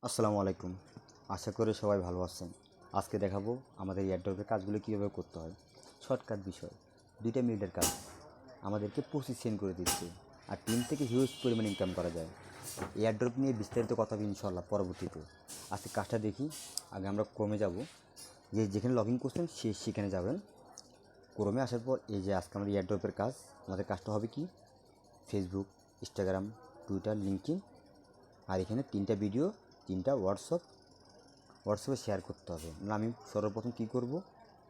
আসসালামু আলাইকুম। আশা করি সবাই ভালো আছেন। আজকে দেখাবো আমাদের এয়ারড্রপের কাজগুলো কীভাবে করতে হয়। শর্টকাট বিষয়, 2টা মিনিটের কাজ আমাদেরকে 25 সেন্ট করে দিচ্ছে, আর 3 থেকে হিউজ পরিমাণ ইনকাম করা যায়। এয়ারড্রপ নিয়ে বিস্তারিত কথা হবে ইনশাল্লাহ পরবর্তীতে। আজকে কাজটা দেখি। আগে আমরা ক্রমে যাব, যেখানে লগ ইন করছেন সেখানে যাবেন। ক্রমে আসার পর এই যে আজকে আমাদের এয়ারড্রপের কাজ, আমাদের কাজটা হবে কি, ফেসবুক, ইনস্টাগ্রাম, টুইটার, লিঙ্কডইন, আর এখানে 3টা ভিডিও, 3টা হোয়াটসঅ্যাপে শেয়ার করতে হবে। মানে আমি সর্বপ্রথম কী করব,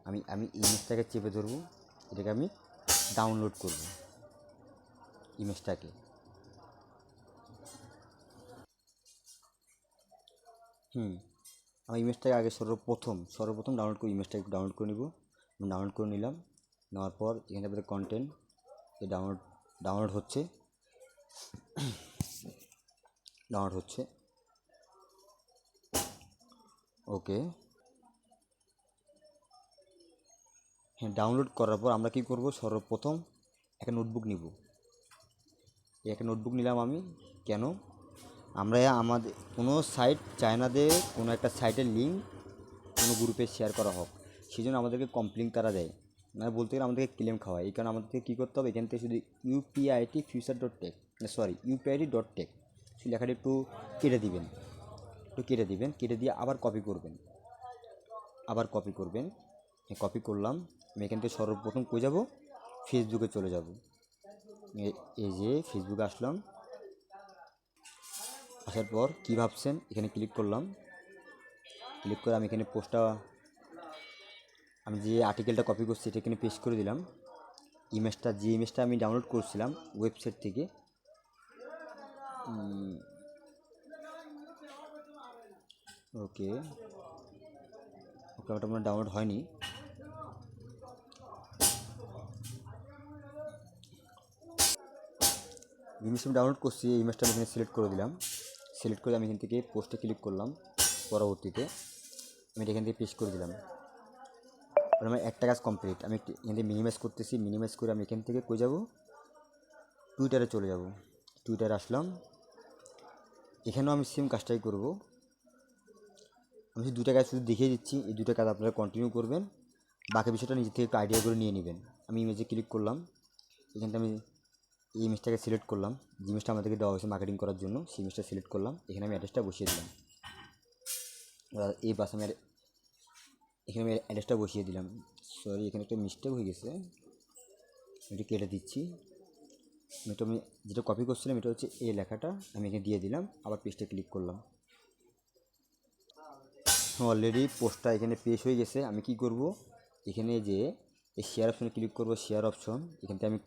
আমি ইমেজটাকে চেপে ধরবো, এটাকে আমি ডাউনলোড করব ইমেজটাকে। আমি ইমেজটাকে আগে সর্বপ্রথম ইমেজটাকে ডাউনলোড করে নিব। আমি ডাউনলোড করে নিলাম। নেওয়ার পর এখানে আপনাদের কন্টেন্ট এই ডাউনলোড হচ্ছে ওকে। হ্যাঁ, ডাউনলোড করার পর আমরা কী করব, সর্বপ্রথম একটা নোটবুক নিব। একটা নোটবুক নিলাম আমি। কেন, আমরা আমাদের কোনো সাইট চায় না যে কোনো একটা সাইটের লিঙ্ক কোনো গ্রুপে শেয়ার করা হোক, সেই জন্য আমাদেরকে কমপ্লেন তারা দেয়, মানে বলতে গেলে আমাদেরকে ক্লেম খাওয়ায়। এই কারণে আমাদেরকে কী করতে হবে, এখান থেকে শুধু UPIT future dot tech UPIT dot tech সেই লেখাটা একটু কেটে দিবেন। কেটে দিয়ে আবার কপি করবেন। কপি করলাম। আমি এখান থেকে সর্বপ্রথম কই যাব, ফেসবুকে চলে যাব। এই যে ফেসবুকে আসলাম। আসার পর কী ভাবছেন, এখানে ক্লিক করলাম। ক্লিক করে আমি এখানে আমি যে আর্টিকেলটা কপি করছি এটা এখানে পেস্ট করে দিলাম। যে ইমেজটা আমি ডাউনলোড করছিলাম ওয়েবসাইট থেকে, ওকে ওটা আমার ডাউনলোড হয়নি। ইমেজটা আমি ডাউনলোড করছি, এই ইমেজটা আমি এখানে সিলেক্ট করে দিলাম। সিলেক্ট করে আমি এখান থেকে পোস্টে ক্লিক করলাম। পরবর্তীতে আমি এখান থেকে পেস্ট করে দিলাম। আমার একটা কাজ কমপ্লিট। আমি এখান থেকে মিনিমাইজ করতেছি। মিনিমাইজ করে আমি এখান থেকে কই যাব, টুইটারে চলে যাব। টুইটারে আসলাম। এখানেও আমি সেম কাজটাই করব। আমি শুধু 2টা কাজ শুধু দেখিয়ে দিচ্ছি, এই 2টা কাজ আপনারা কন্টিনিউ করবেন। বাকি বিষয়টা নিজে থেকে একটু আইডিয়া করে নিয়ে নেবেন। আমি ইমেজে ক্লিক করলাম। এখানটা আমি এই ইমেজটাকে সিলেক্ট করলাম, যে ইমেজটা আমাদেরকে দেওয়া হয়েছে মার্কেটিং করার জন্য, সেই ইমেজটা সিলেক্ট করলাম। এখানে আমি অ্যাড্রেসটা বসিয়ে দিলাম। এই বাস আমি এখানে আমি অ্যাড্রেসটা বসিয়ে দিলাম। সরি, এখানে একটা মিস্টেক হয়ে গেছে, এটা কেটে দিচ্ছি। আমি যেটা কপি করছিলাম এটা হচ্ছে এই লেখাটা, আমি এখানে দিয়ে দিলাম। আবার পেজটা ক্লিক করলাম। অলরেডি পোস্টটা এখানে পেশ হয়ে গেছে। আমি কি করব, এখানে যে এই শেয়ার অপশনে ক্লিক করব, শেয়ার অপশন। এখান থেকে আমি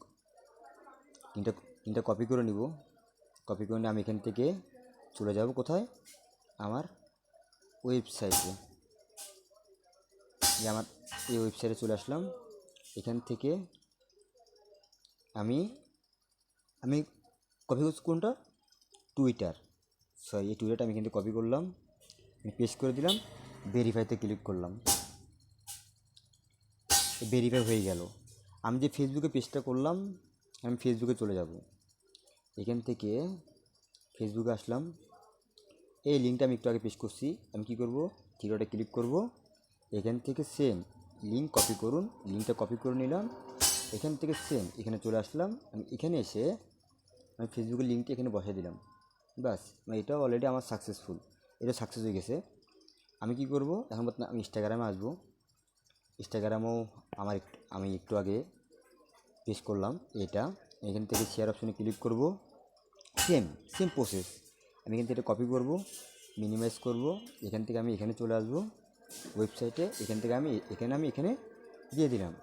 তিনটা কপি করে নিব। কপি করে নিয়ে আমি এখান থেকে চলে যাব কোথায়, আমার ওয়েবসাইটে। আমার এই ওয়েবসাইটে চলে আসলাম। এখান থেকে আমি কপি করছি কোনটা, টুইটার। এই টুইটারটা আমি এখান থেকে কপি করলাম, আমি পেস্ট করে দিলাম। ভেরিফাইতে ক্লিক করলাম, ভেরিফাই হয়ে গেল। আমি যে ফেসবুকে পেজটা করলাম, আমি ফেসবুকে চলে যাব। এখান থেকে ফেসবুকে আসলাম। এই লিঙ্কটা আমি একটু আগে পেস্ট করছি। আমি কি করব, থ্রিডটে ক্লিক করব। এখান থেকে সেম লিঙ্ক কপি করুন, লিঙ্কটা কপি করে নিলাম। এখান থেকে সেম এখানে চলে আসলাম। আমি এখানে এসে আমি ফেসবুকের লিঙ্কটা এখানে বসাই দিলাম। বাস, এটাও অলরেডি আমার সাকসেসফুল, এটা সাকসেস হয়ে গেছে। আমি কি করব, এখন বর্তমানে আমি ইনস্টাগ্রামে আসবো। ইনস্টাগ্রামেও আমি একটু আগে পেস্ট করলাম এটা। এখান থেকে শেয়ার অপশনে ক্লিক করব। Same process. আমি এখান থেকে এটা কপি করব, মিনিমাইজ করব। এখান থেকে আমি এখানে চলে আসবো ওয়েবসাইটে। এখান থেকে আমি এখানে দিয়ে দিলাম।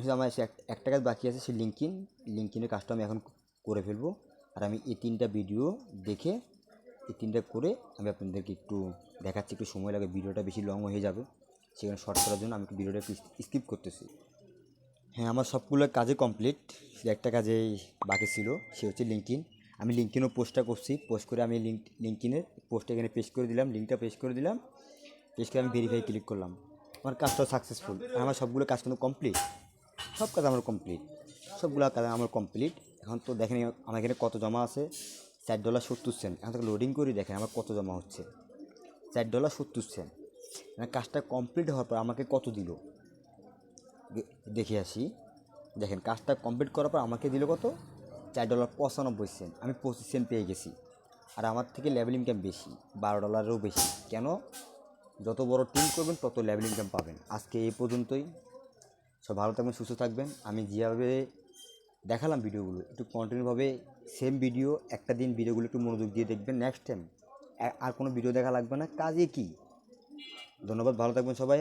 শুধু আমার একটা কাজ বাকি আছে, সেই লিঙ্কইনের কাজটা আমি এখন করে ফেলবো। আর আমি এই 3টা ভিডিও দেখে, এই 3টা করে আমি আপনাদেরকে একটু দেখাচ্ছি। একটু সময় লাগে, ভিডিওটা বেশি লং হয়ে যাবে, সেখানে শর্ট করার জন্য আমি ভিডিওটা একটু স্কিপ করতেছি। হ্যাঁ, আমার সবগুলো কাজে কমপ্লিট। একটা কাজেই বাকি ছিল, সে হচ্ছে লিঙ্কইন। আমি লিঙ্কইনও পোস্টটা করছি। পোস্ট করে আমি লিঙ্কইনের পোস্টটা এখানে পেস্ট করে দিলাম, লিঙ্কটা পেস্ট করে দিলাম। পেস্ট করে আমি ভেরিফাই ক্লিক করলাম। আমার কাজটাও সাকসেসফুল। আর আমার সবগুলো কাজ কিন্তু কমপ্লিট। সবগুলো কাজ আমার কমপ্লিট। এখন তো দেখেন আমার এখানে কত জমা আছে, $4.70। এখন থেকে লোডিং করে দেখেন আমার কত জমা হচ্ছে, $4.70। মানে কাজটা কমপ্লিট হওয়ার পর আমাকে কত দিল দেখে আসি। দেখেন কাজটা কমপ্লিট করার পর আমাকে দিল কত, $4.95। আমি 25 সেন্ট পেয়ে গেছি। আর আমার থেকে লেভেল ইনকাম বেশি, $12 বেশি। কেন? যত বড় টিম করবেন তত লেভেল ইনকাম পাবেন। আজকে এই পর্যন্তই। সব ভালো থাকবেন, সুস্থ থাকবেন। আমি যেভাবে দেখালাম ভিডিওগুলো একটু কন্টিনিউভাবে সেম ভিডিও একটা দিন ভিডিওগুলো একটু মনোযোগ দিয়ে দেখবেন। নেক্সট টাইম আর কোনো ভিডিও দেখা লাগবে না, কাজে কি। ধন্যবাদ, ভালো থাকবেন সবাই।